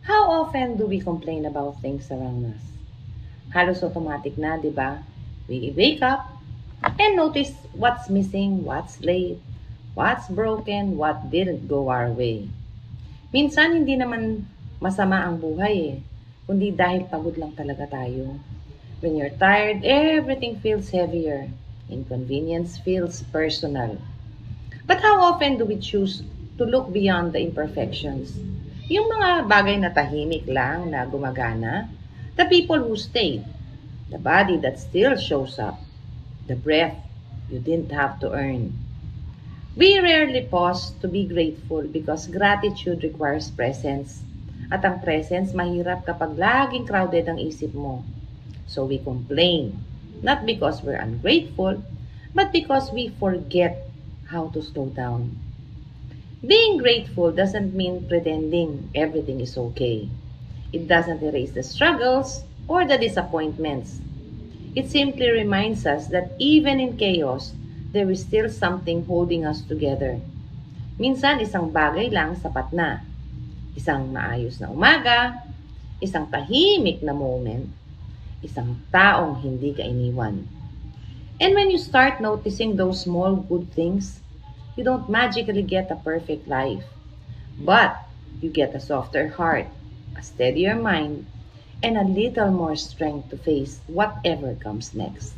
How often do we complain about things around us? Halos automatic na, di ba? We wake up and notice what's missing, what's late, what's broken, what didn't go our way. Minsan hindi naman masama ang buhay kundi dahil pagod lang talaga tayo. When you're tired, everything feels heavier. Inconvenience feels personal. But how often do we choose to look beyond the imperfections? Yung mga bagay na tahimik lang na gumagana, the people who stayed, the body that still shows up, the breath you didn't have to earn. We rarely pause to be grateful because gratitude requires presence. At ang presence mahirap kapag laging crowded ang isip mo. So we complain, not because we're ungrateful, but because we forget how to slow down. Being grateful doesn't mean pretending everything is okay. It doesn't erase the struggles or the disappointments. It simply reminds us that even in chaos, there is still something holding us together. Minsan, isang bagay lang sapat na. Isang maayos na umaga, isang tahimik na moment, isang taong hindi ka iniwan. And when you start noticing those small good things, you don't magically get a perfect life, but you get a softer heart, a steadier mind, and a little more strength to face whatever comes next.